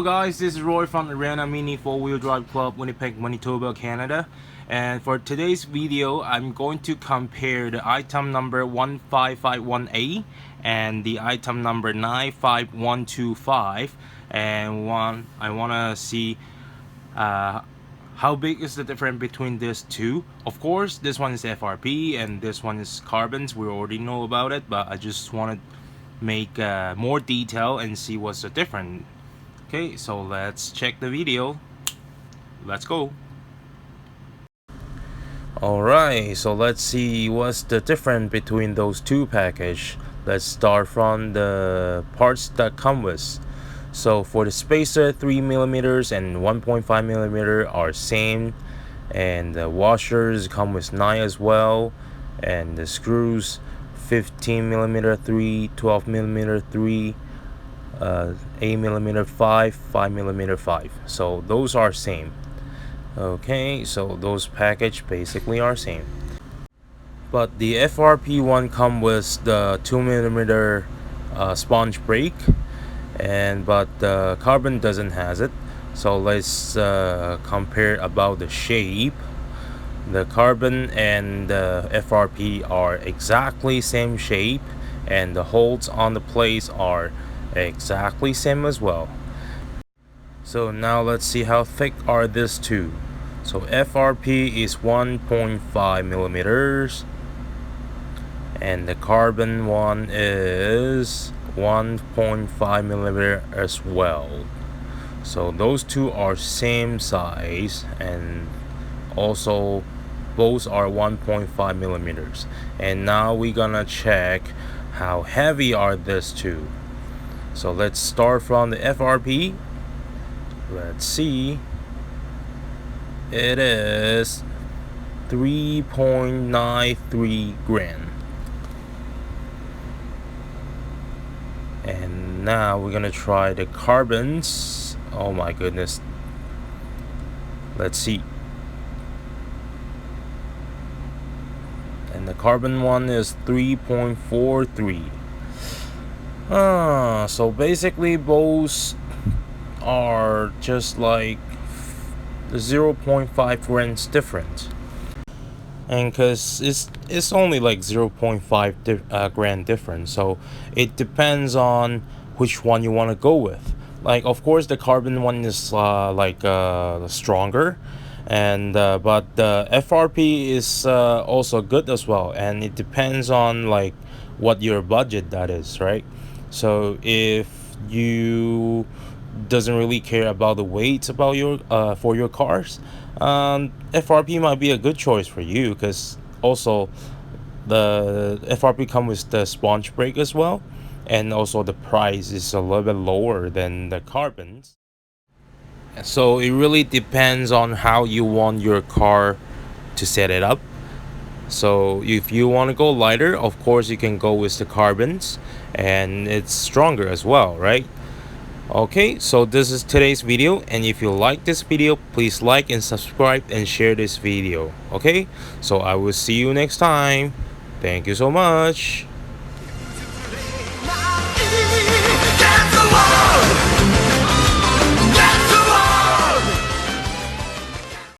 Hello guys, this is Roy from Arena Mini 4-Wheel Drive Club, Winnipeg, Manitoba, Canada. And for today's video, I'm going to compare the item number 1551A and the item number 95125. And I want to see how big is the difference between these two. Of course, this one is FRP and this one is carbons. We already know about it, but I just want to make more detail and see what's the difference. Okay, so let's check the video. Let's go. Alright, so let's see what's the difference between those two packages. Let's start from the parts that come with. So for the spacer, 3mm and 1.5mm are same, and the washers come with 9 as well, and the screws 15mm 3, 12mm 3, 8mm 5, 5mm 5. So those are same. Okay, so those package basically are same. But the FRP one come with the 2mm sponge brake, but the carbon doesn't has it. So let's compare about the shape. The carbon and the FRP are exactly same shape, and the holes on the plates are exactly same as well. So now let's see how thick are these two. So FRP is 1.5mm and the carbon one is 1.5mm as well. So those two are same size, and also both are 1.5mm. And now we're gonna check how heavy are these two. So let's start from the FRP. Let's see. It is 3.93 grams. And now we're gonna try the carbons. Oh my goodness. Let's see. And the carbon one is 3.43. So basically both are just like 0.5 grams different, and because it's only like 0.5 gram difference, so it depends on which one you want to go with. Like, of course the carbon one is stronger, and but the FRP is also good as well, and it depends on like what your budget that is, right? So if you doesn't really care about the weight about your for your cars, FRP might be a good choice for you, because also the FRP comes with the sponge brake as well, and also the price is a little bit lower than the carbons. So it really depends on how you want your car to set it up. So if you want to go lighter, of course you can go with the carbons, and it's stronger as well, right? Okay, so this is today's video, and if you like this video, please like and subscribe and share this video. Okay, so I will see you next time. Thank you so much.